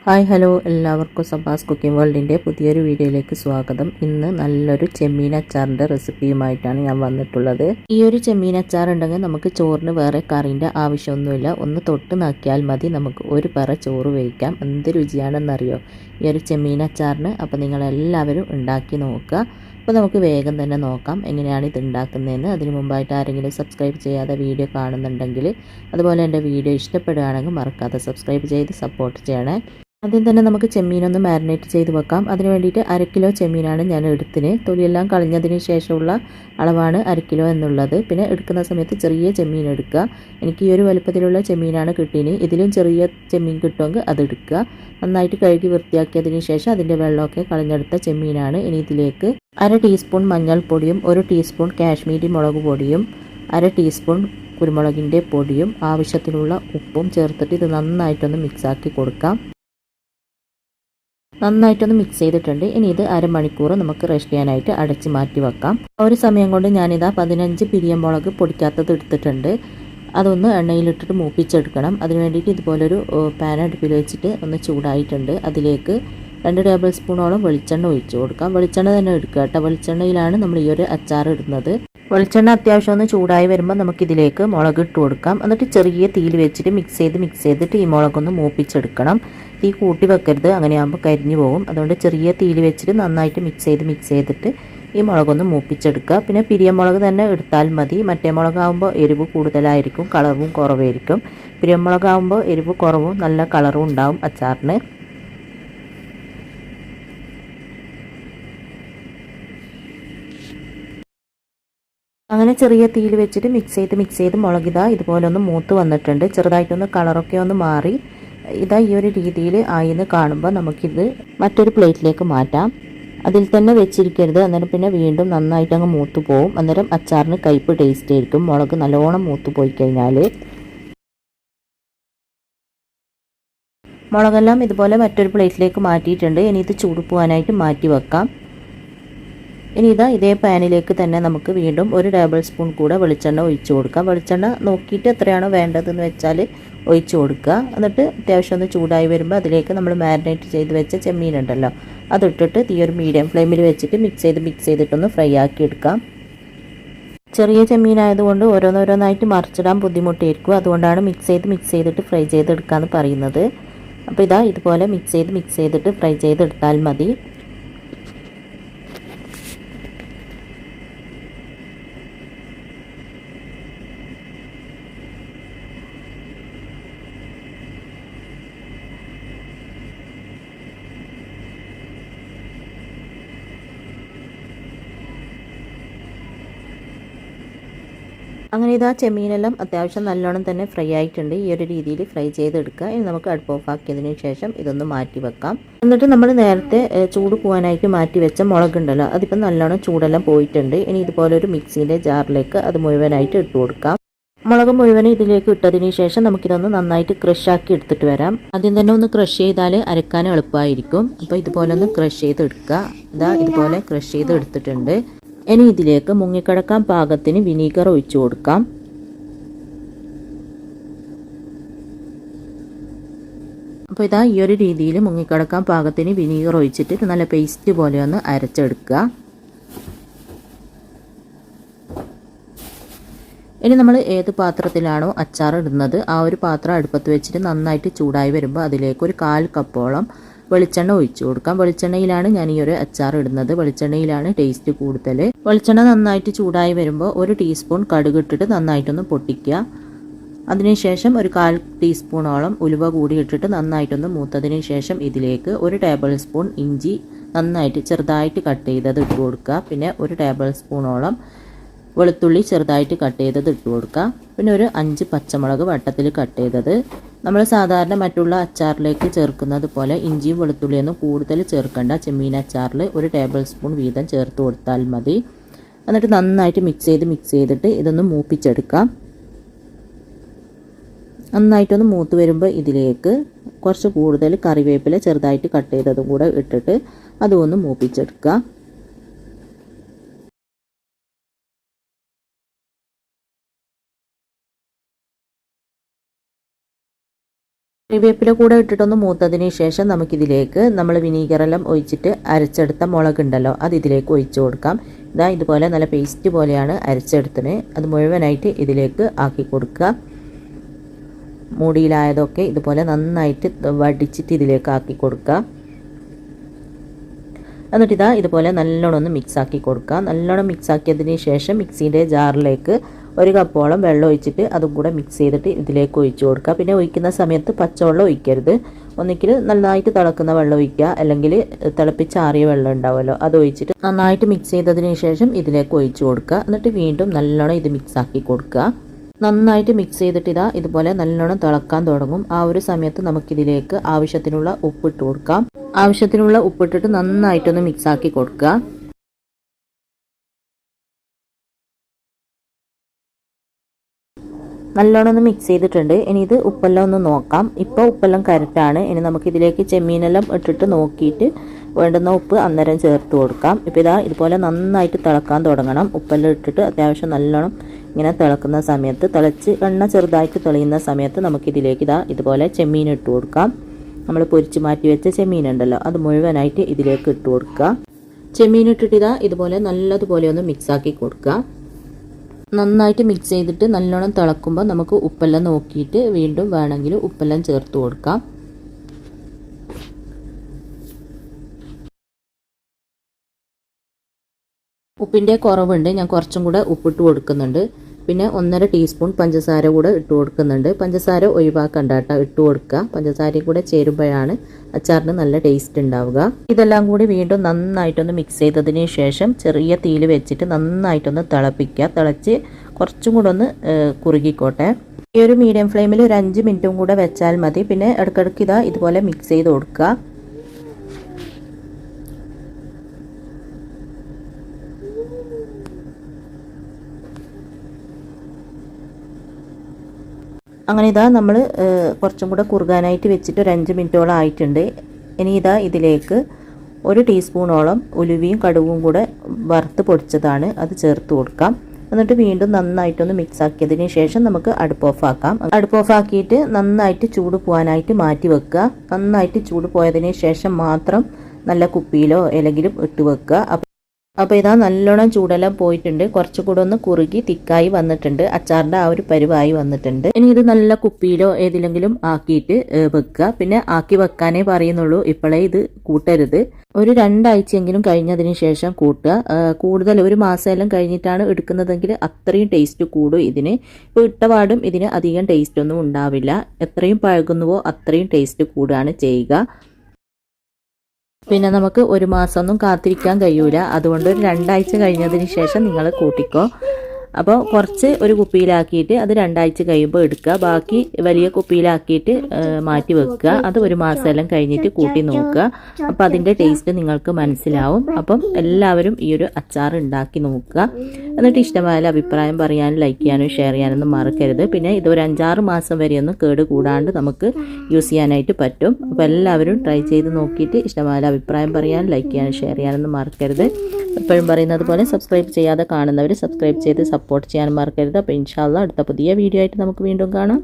Hi hello എല്ലാവർക്കും Sabas cooking വേൾഡിൻ്റെ പുതിയൊരു വീഡിയോയിലേക്ക് സ്വാഗതം. ഇന്ന് നല്ലൊരു ചെമ്മീൻ അച്ചാറിൻ്റെ റെസിപ്പിയുമായിട്ടാണ് ഞാൻ വന്നിട്ടുള്ളത്. ഈ ഒരു ചെമ്മീൻ അച്ചാർ ഉണ്ടെങ്കിൽ നമുക്ക് ചോറിന് വേറെ കറിൻ്റെ ആവശ്യമൊന്നുമില്ല. ഒന്ന് തൊട്ട് നോക്കിയാൽ മതി, നമുക്ക് ഒരു പറ ചോറ് വേവിക്കാം. എന്ത് രുചിയാണെന്നറിയോ ഈ ഒരു ചെമ്മീൻ അച്ചാറിന്. അപ്പോൾ നിങ്ങളെല്ലാവരും ഉണ്ടാക്കി നോക്കുക. അപ്പോൾ നമുക്ക് വേഗം തന്നെ നോക്കാം എങ്ങനെയാണ് ഇത് ഉണ്ടാക്കുന്നതെന്ന്. അതിന് മുമ്പായിട്ട് ആരെങ്കിലും സബ്സ്ക്രൈബ് ചെയ്യാതെ വീഡിയോ കാണുന്നുണ്ടെങ്കിൽ, അതുപോലെ എൻ്റെ വീഡിയോ ഇഷ്ടപ്പെടുകയാണെങ്കിൽ മറക്കാതെ സബ്സ്ക്രൈബ് ചെയ്ത് സപ്പോർട്ട് ചെയ്യണേ. ആദ്യം തന്നെ നമുക്ക് ചെമ്മീനൊന്ന് മാരിനേറ്റ് ചെയ്ത് വെക്കാം. അതിന് വേണ്ടിയിട്ട് 1/2 കിലോ ചെമ്മീനാണ് ഞാൻ എടുത്തിന്. തൊലിയെല്ലാം കളഞ്ഞതിന് ശേഷമുള്ള അളവാണ് 1/2 കിലോ എന്നുള്ളത്. പിന്നെ എടുക്കുന്ന സമയത്ത് ചെറിയ ചെമ്മീൻ എടുക്കുക. എനിക്ക് ഈ ഒരു വലുപ്പത്തിലുള്ള ചെമ്മീനാണ് കിട്ടീന്. ഇതിലും ചെറിയ ചെമ്മീൻ കിട്ടുമെങ്കിൽ അതെടുക്കുക. നന്നായിട്ട് കഴുകി വൃത്തിയാക്കിയതിന് ശേഷം അതിൻ്റെ വെള്ളമൊക്കെ കളഞ്ഞെടുത്ത ചെമ്മീനാണ്. ഇനി ഇതിലേക്ക് 1/2 ടീസ്പൂൺ മഞ്ഞൾപ്പൊടിയും 1 ടീസ്പൂൺ കാശ്മീരി മുളക് പൊടിയും 1/2 ടീസ്പൂൺ കുരുമുളകിൻ്റെ പൊടിയും ആവശ്യത്തിനുള്ള ഉപ്പും ചേർത്തിട്ട് ഇത് നന്നായിട്ടൊന്ന് മിക്സാക്കി കൊടുക്കാം. നന്നായിട്ടൊന്ന് മിക്സ് ചെയ്തിട്ടുണ്ട്. ഇനി ഇത് അരമണിക്കൂർ നമുക്ക് റെസ്റ്റ് ചെയ്യാനായിട്ട് അടച്ച് മാറ്റി വെക്കാം. ഒരു സമയം കൊണ്ട് ഞാനിതാ 15 പിരിയമുളക് പൊടിക്കാത്തത് എടുത്തിട്ടുണ്ട്. അതൊന്ന് എണ്ണയിലിട്ടിട്ട് മൂപ്പിച്ചെടുക്കണം. അതിന് വേണ്ടിയിട്ട് ഇതുപോലൊരു പാൻ അടുപ്പിൽ വെച്ചിട്ട് ഒന്ന് ചൂടായിട്ടുണ്ട്. അതിലേക്ക് 2 ടേബിൾ സ്പൂണോളം വെളിച്ചെണ്ണ ഒഴിച്ചു കൊടുക്കാം. വെളിച്ചെണ്ണ തന്നെ എടുക്കുക കേട്ടോ. വെളിച്ചെണ്ണയിലാണ് നമ്മൾ ഈ ഒരു അച്ചാർ ഇടുന്നത്. വെളിച്ചെണ്ണ അത്യാവശ്യം ഒന്ന് ചൂടായി വരുമ്പോൾ നമുക്കിതിലേക്ക് മുളക് ഇട്ട് കൊടുക്കാം. എന്നിട്ട് ചെറിയ തീയിൽ വെച്ചിട്ട് മിക്സ് ചെയ്തിട്ട് ഈ മുളകൊന്ന് മൂപ്പിച്ചെടുക്കണം. തീ കൂട്ടി വെക്കരുത്, അങ്ങനെയാകുമ്പോൾ കരിഞ്ഞു പോകും. അതുകൊണ്ട് ചെറിയ തീയിൽ വെച്ചിട്ട് നന്നായിട്ട് മിക്സ് ചെയ്തിട്ട് ഈ മുളകൊന്ന് മൂപ്പിച്ചെടുക്കുക. പിന്നെ പിരിയമുളക് തന്നെ എടുത്താൽ മതി. മറ്റേ മുളകാകുമ്പോൾ എരിവ് കൂടുതലായിരിക്കും, കളറും കുറവായിരിക്കും. പിരിയമുളകാകുമ്പോൾ എരിവ് കുറവും നല്ല കളറും ഉണ്ടാവും അച്ചാറിന്. അങ്ങനെ ചെറിയ തീയിൽ വെച്ചിട്ട് മിക്സ് ചെയ്ത് മുളകിതാ ഇതുപോലെ ഒന്ന് മൂത്ത് വന്നിട്ടുണ്ട്. ചെറുതായിട്ടൊന്ന് കളറൊക്കെ ഒന്ന് മാറി ഇതാ ഈ ഒരു രീതിയിൽ ആയിന്ന് കാണുമ്പോൾ നമുക്കിത് മറ്റൊരു പ്ലേറ്റിലേക്ക് മാറ്റാം. അതിൽ തന്നെ വെച്ചിരിക്കരുത്, അന്നേരം പിന്നെ വീണ്ടും നന്നായിട്ട് അങ്ങ് മൂത്ത് പോവും. അന്നേരം അച്ചാറിന് കയ്പ്പ് ടേസ്റ്റ് ആയിരിക്കും. മുളക് നല്ലോണം മൂത്ത് പോയി കഴിഞ്ഞാൽ. മുളകെല്ലാം ഇതുപോലെ മറ്റൊരു പ്ലേറ്റിലേക്ക് മാറ്റിയിട്ടുണ്ട്. ഇനി ഇത് ചൂട് പോകാനായിട്ട് മാറ്റി വെക്കാം. ഇനി ഇതേ പാനിലേക്ക് തന്നെ നമുക്ക് വീണ്ടും 1 ടേബിൾ സ്പൂൺ കൂടെ വെളിച്ചെണ്ണ ഒഴിച്ചു കൊടുക്കാം. വെളിച്ചെണ്ണ നോക്കിയിട്ട് എത്രയാണോ വേണ്ടതെന്ന് വെച്ചാൽ ഒഴിച്ചു കൊടുക്കുക. എന്നിട്ട് അത്യാവശ്യം ഒന്ന് ചൂടായി വരുമ്പോൾ അതിലേക്ക് നമ്മൾ മാരിനേറ്റ് ചെയ്ത് വെച്ച ചെമ്മീൻ ഉണ്ടല്ലോ, അതിട്ടിട്ട് തീ ഒരു മീഡിയം ഫ്ലെയിമിൽ വെച്ചിട്ട് മിക്സ് ചെയ്തിട്ടൊന്ന് ഫ്രൈ ആക്കി എടുക്കാം. ചെറിയ ചെമ്മീനായതുകൊണ്ട് ഓരോന്നോരോന്നായിട്ട് മറിച്ചിടാൻ ബുദ്ധിമുട്ടായിരിക്കും. അതുകൊണ്ടാണ് മിക്സ് ചെയ്തിട്ട് ഫ്രൈ ചെയ്തെടുക്കാമെന്ന് പറയുന്നത്. അപ്പോൾ ഇതുപോലെ മിക്സ് ചെയ്തിട്ട് ഫ്രൈ ചെയ്തെടുത്താൽ മതി. അങ്ങനെ ചെമ്മീനെല്ലാം അത്യാവശ്യം നല്ലോണം തന്നെ ഫ്രൈ ആയിട്ടുണ്ട്. ഈ ഒരു രീതിയിൽ ഫ്രൈ ചെയ്തെടുക്കുക. ഇനി നമുക്ക് അടുപ്പ് ഓഫ് ആക്കിയതിന് ശേഷം ഇതൊന്ന് മാറ്റി വെക്കാം. എന്നിട്ട് നമ്മൾ നേരത്തെ ചൂട് പോകാനായിട്ട് മാറ്റി വെച്ച മുളകുണ്ടല്ലോ, അതിപ്പോൾ നല്ലോണം ചൂടെല്ലാം പോയിട്ടുണ്ട്. ഇനി ഇതുപോലൊരു മിക്സിൻ്റെ ജാറിലേക്ക് അത് മുഴുവനായിട്ട് ഇട്ട് കൊടുക്കാം. മുളക് മുഴുവനും ഇതിലേക്ക് ഇട്ടതിന് ശേഷം നമുക്കിതൊന്ന് നന്നായിട്ട് ക്രഷ് ആക്കി എടുത്തിട്ട് വരാം. ആദ്യം തന്നെ ഒന്ന് ക്രഷ് ചെയ്താൽ അരക്കാൻ എളുപ്പമായിരിക്കും. അപ്പോൾ ഇതുപോലെ ഒന്ന് ക്രഷ് ചെയ്തെടുക്കുക. ഇതുപോലെ ക്രഷ് ചെയ്ത് എടുത്തിട്ടുണ്ട്. ഇനി ഇതിലേക്ക് മുങ്ങിക്കിടക്കാൻ പാകത്തിന് വിനീഗർ ഒഴിച്ചു കൊടുക്കാം. അപ്പോൾ ഈ ഒരു രീതിയിൽ മുങ്ങിക്കിടക്കാൻ പാകത്തിന് വിനീഗർ ഒഴിച്ചിട്ട് നല്ല പേസ്റ്റ് പോലെ ഒന്ന് അരച്ചെടുക്കുക. ഇനി നമ്മൾ ഏത് പാത്രത്തിലാണോ അച്ചാർ ഇടുന്നത് ആ ഒരു പാത്രം അടുപ്പത്ത് വെച്ചിട്ട് നന്നായിട്ട് ചൂടായി വരുമ്പോൾ അതിലേക്ക് ഒരു 1/4 കപ്പോളം വെളിച്ചെണ്ണ ഒഴിച്ചു കൊടുക്കാം. വെളിച്ചെണ്ണയിലാണ് ഞാൻ ഈ ഒരു അച്ചാർ ഇടുന്നത്. വെളിച്ചെണ്ണയിലാണ് ടേസ്റ്റ് കൂടുതൽ. വെളിച്ചെണ്ണ നന്നായിട്ട് ചൂടായി വരുമ്പോൾ 1 ടീസ്പൂൺ കടുക് ഇട്ടിട്ട് നന്നായിട്ടൊന്ന് പൊട്ടിക്കുക. അതിനുശേഷം ഒരു 1/4 ടീസ്പൂണോളം ഉലുവ കൂടി ഇട്ടിട്ട് നന്നായിട്ടൊന്ന് മൂത്തതിന് ശേഷം ഇതിലേക്ക് 1 ടേബിൾ സ്പൂൺ ഇഞ്ചി നന്നായിട്ട് ചെറുതായിട്ട് കട്ട് ചെയ്തത് ഇട്ട് കൊടുക്കുക. പിന്നെ 1 ടേബിൾ സ്പൂണോളം വെളുത്തുള്ളി ചെറുതായിട്ട് കട്ട് ചെയ്തത് ഇട്ട് കൊടുക്കുക. പിന്നെ ഒരു 5 പച്ചമുളക് വട്ടത്തിൽ കട്ട് ചെയ്തത്. നമ്മൾ സാധാരണ മറ്റുള്ള അച്ചാറിലേക്ക് ചേർക്കുന്നത് പോലെ ഇഞ്ചിയും വെളുത്തുള്ളിയൊന്നും കൂടുതൽ ചേർക്കേണ്ട. ചെമ്മീൻ അച്ചാറിൽ 1 ടേബിൾ സ്പൂൺ വീതം ചേർത്ത് കൊടുത്താൽ മതി. എന്നിട്ട് നന്നായിട്ട് മിക്സ് ചെയ്തിട്ട് ഇതൊന്ന് മൂപ്പിച്ചെടുക്കാം. നന്നായിട്ടൊന്ന് മൂത്ത് വരുമ്പോൾ ഇതിലേക്ക് കുറച്ച് കൂടുതൽ കറിവേപ്പില ചെറുതായിട്ട് കട്ട് ചെയ്തതും കൂടെ ഇട്ടിട്ട് അതും ഒന്ന് മൂപ്പിച്ചെടുക്കുക. കറിവേപ്പില കൂടെ ഇട്ടിട്ടൊന്ന് മൂത്തതിന് ശേഷം നമുക്കിതിലേക്ക് നമ്മൾ വിനീഗറെല്ലാം ഒഴിച്ചിട്ട് അരച്ചെടുത്ത മുളകുണ്ടല്ലോ അത് ഇതിലേക്ക് ഒഴിച്ചു കൊടുക്കാം. ഇതാ ഇതുപോലെ നല്ല പേസ്റ്റ് പോലെയാണ് അരച്ചെടുത്തത്. അത് മുഴുവനായിട്ട് ഇതിലേക്ക് ആക്കി കൊടുക്കുക. മൂടിയിലായതൊക്കെ ഇതുപോലെ നന്നായിട്ട് വടിച്ചിട്ട് ഇതിലേക്ക് ആക്കി കൊടുക്കുക. എന്നിട്ട് ഇതാ ഇതുപോലെ നല്ലോണം ഒന്ന് മിക്സാക്കി കൊടുക്കുക. നല്ലോണം മിക്സാക്കിയതിന് ശേഷം മിക്സിൻ്റെ ജാറിലേക്ക് 1 കപ്പോളം വെള്ളം ഒഴിച്ചിട്ട് അതും കൂടെ മിക്സ് ചെയ്തിട്ട് ഇതിലേക്ക് ഒഴിച്ചു കൊടുക്കുക. പിന്നെ ഒഴിക്കുന്ന സമയത്ത് പച്ചവെള്ളം ഒഴിക്കരുത്. ഒന്നിക്കിൽ നന്നായിട്ട് തിളക്കുന്ന വെള്ളം ഒഴിക്കുക, അല്ലെങ്കിൽ തിളപ്പിച്ചാറിയ വെള്ളം ഉണ്ടാവുമല്ലോ അത് ഒഴിച്ചിട്ട് നന്നായിട്ട് മിക്സ് ചെയ്തതിന് ശേഷം ഇതിലേക്ക് ഒഴിച്ചു കൊടുക്കുക. എന്നിട്ട് വീണ്ടും നല്ലോണം ഇത് മിക്സാക്കി കൊടുക്കുക. നന്നായിട്ട് മിക്സ് ചെയ്തിട്ട് ഇതാ ഇതുപോലെ നല്ലോണം തിളക്കാൻ തുടങ്ങും. ആ ഒരു സമയത്ത് നമുക്കിതിലേക്ക് ആവശ്യത്തിനുള്ള ഉപ്പിട്ട് കൊടുക്കാം. ആവശ്യത്തിനുള്ള ഉപ്പിട്ടിട്ട് നന്നായിട്ടൊന്ന് മിക്സാക്കി കൊടുക്കുക. നല്ലോണം ഒന്ന് മിക്സ് ചെയ്തിട്ടുണ്ട്. ഇനി ഇത് ഉപ്പെല്ലാം ഒന്ന് നോക്കാം. ഇപ്പോൾ ഉപ്പെല്ലാം കറക്റ്റാണ്. ഇനി നമുക്കിതിലേക്ക് ചെമ്മീനെല്ലാം ഇട്ടിട്ട് നോക്കിയിട്ട് വേണ്ടുന്ന ഉപ്പ് അന്നേരം ചേർത്ത് കൊടുക്കാം. ഇപ്പോൾ ഇതാ ഇതുപോലെ നന്നായിട്ട് തിളക്കാൻ തുടങ്ങണം. ഉപ്പെല്ലാം ഇട്ടിട്ട് അത്യാവശ്യം നല്ലോണം ഇങ്ങനെ തിളക്കുന്ന സമയത്ത് തിളച്ച് എണ്ണ ചെറുതായിട്ട് തെളിയുന്ന സമയത്ത് നമുക്കിതിലേക്ക് ഇതാ ഇതുപോലെ ചെമ്മീൻ ഇട്ട് കൊടുക്കാം. നമ്മൾ പൊരിച്ച് മാറ്റി വെച്ച ചെമ്മീനുണ്ടല്ലോ അത് മുഴുവനായിട്ട് ഇതിലേക്ക് ഇട്ട് കൊടുക്കുക. ചെമ്മീൻ ഇട്ടിട്ട് ഇതാ ഇതുപോലെ നല്ലതുപോലെ ഒന്ന് മിക്സാക്കി കൊടുക്കുക. നന്നായിട്ട് മിക്സ് ചെയ്തിട്ട് നല്ലോണം തിളക്കുമ്പോൾ നമുക്ക് ഉപ്പെല്ലാം നോക്കിയിട്ട് വീണ്ടും വേണമെങ്കിൽ ഉപ്പെല്ലാം ചേർത്ത് കൊടുക്കാം. ഉപ്പിൻ്റെ കുറവുണ്ട്, ഞാൻ കുറച്ചും കൂടെ ഉപ്പിട്ട് കൊടുക്കുന്നുണ്ട്. പിന്നെ 1.5 ടീസ്പൂൺ പഞ്ചസാര കൂടെ ഇട്ട് കൊടുക്കുന്നുണ്ട്. പഞ്ചസാര ഒഴിവാക്കണ്ട കേട്ടോ, ഇട്ട് കൊടുക്കുക. പഞ്ചസാരയും കൂടെ ചേരുമ്പോഴാണ് അച്ചാറിന് നല്ല ടേസ്റ്റ് ഉണ്ടാവുക. ഇതെല്ലാം കൂടി വീണ്ടും നന്നായിട്ടൊന്ന് മിക്സ് ചെയ്തതിന് ശേഷം ചെറിയ തീയിൽ വെച്ചിട്ട് നന്നായിട്ടൊന്ന് തിളപ്പിക്കുക. തിളച്ച് കുറച്ചും കൂടെ ഒന്ന് കുറുകിക്കോട്ടെ. ഈ ഒരു മീഡിയം ഫ്ലെയിമിൽ ഒരു 5 മിനിറ്റും കൂടെ വെച്ചാൽ മതി. പിന്നെ ഇടയ്ക്കിടയ്ക്ക് ഇതാ ഇതുപോലെ മിക്സ് ചെയ്ത് കൊടുക്കുക. അങ്ങനെ ഇതാ നമ്മൾ കുറച്ചും കൂടെ കുറുകാനായിട്ട് വെച്ചിട്ട് ഒരു 5 മിനിറ്റോളം ആയിട്ടുണ്ട്. ഇനി ഇതാ ഇതിലേക്ക് 1 ടീസ്പൂണോളം ഉലുവയും കടുകും കൂടെ വറുത്ത് പൊടിച്ചതാണ് അത് ചേർത്ത് കൊടുക്കാം. എന്നിട്ട് വീണ്ടും നന്നായിട്ടൊന്ന് മിക്സ് ആക്കിയതിന് ശേഷം നമുക്ക് അടുപ്പ് ഓഫ് ആക്കാം. അടുപ്പ് ഓഫ് ആക്കിയിട്ട് നന്നായിട്ട് ചൂട് പോകാനായിട്ട് മാറ്റി വെക്കുക. നന്നായിട്ട് ചൂട് പോയതിന് ശേഷം മാത്രം നല്ല കുപ്പിയിലോ ഏലെങ്കിലും ഇട്ട് വെക്കുക. അപ്പോൾ ഇതാ നല്ലോണം ചൂടെല്ലാം പോയിട്ടുണ്ട്. കുറച്ചുകൂടെ ഒന്ന് കുറുകി തിക്കായി വന്നിട്ടുണ്ട്. അച്ചാറിൻ്റെ ആ ഒരു പരുവായി വന്നിട്ടുണ്ട്. ഇനി ഇത് നല്ല കുപ്പിയിലോ ഏതിലെങ്കിലും ആക്കിയിട്ട് വെക്കുക. പിന്നെ ആക്കി വെക്കാനേ പറയുന്നുള്ളൂ, ഇപ്പോഴേ ഇത് കൂട്ടരുത്. ഒരു 2 ആഴ്ചയെങ്കിലും കഴിഞ്ഞതിന് ശേഷം കൂട്ടുക. കൂടുതൽ 1 മാസമെല്ലാം കഴിഞ്ഞിട്ടാണ് എടുക്കുന്നതെങ്കിൽ അത്രയും ടേസ്റ്റ് കൂടും ഇതിന്. ഇപ്പോൾ ഇട്ടപാടും ഇതിന് അധികം ടേസ്റ്റ് ഒന്നും ഉണ്ടാവില്ല. എത്രയും പഴകുന്നുവോ അത്രയും ടേസ്റ്റ് കൂടുകയാണ് ചെയ്യുക. പിന്നെ നമുക്ക് 1 മാസമൊന്നും കാത്തിരിക്കാൻ കഴിയൂല. അതുകൊണ്ട് ഒരു 2 ആഴ്ച കഴിഞ്ഞതിന് ശേഷം നിങ്ങൾ കൂട്ടിക്കോ. അപ്പോൾ കുറച്ച് ഒരു കുപ്പിയിലാക്കിയിട്ട് അത് 2 ആഴ്ച കഴിയുമ്പോൾ എടുക്കുക. ബാക്കി വലിയ കുപ്പിയിലാക്കിയിട്ട് മാറ്റി വെക്കുക. അത് 1 മാസമെല്ലാം കഴിഞ്ഞിട്ട് കൂട്ടി നോക്കുക. അപ്പോൾ അതിൻ്റെ ടേസ്റ്റ് നിങ്ങൾക്ക് മനസ്സിലാവും. അപ്പം എല്ലാവരും ഈ ഒരു അച്ചാർ ഉണ്ടാക്കി നോക്കുക. എന്നിട്ട് ഇഷ്ടമായ അഭിപ്രായം പറയാനും ലൈക്ക് ചെയ്യാനും ഷെയർ ചെയ്യാനൊന്നും മറക്കരുത്. പിന്നെ ഇതൊരു 5-6 മാസം വരെയൊന്നും കേട് കൂടാണ്ട് നമുക്ക് യൂസ് ചെയ്യാനായിട്ട് പറ്റും. അപ്പോൾ എല്ലാവരും ട്രൈ ചെയ്ത് നോക്കിയിട്ട് ഇഷ്ടമായ അഭിപ്രായം പറയാനും ലൈക്ക് ചെയ്യാനും ഷെയർ ചെയ്യാനൊന്നും മറക്കരുത്. എപ്പോഴും പറയുന്നത് പോലെ സബ്സ്ക്രൈബ് ചെയ്യാതെ കാണുന്നവർ സബ്സ്ക്രൈബ് ചെയ്ത് സപ്പോർട്ട് ചെയ്യാൻ മറക്കരുത്. അപ്പോൾ ഇൻഷാ അല്ലാഹ് അടുത്ത പുതിയ വീഡിയോ ആയിട്ട് നമുക്ക് വീണ്ടും കാണാം.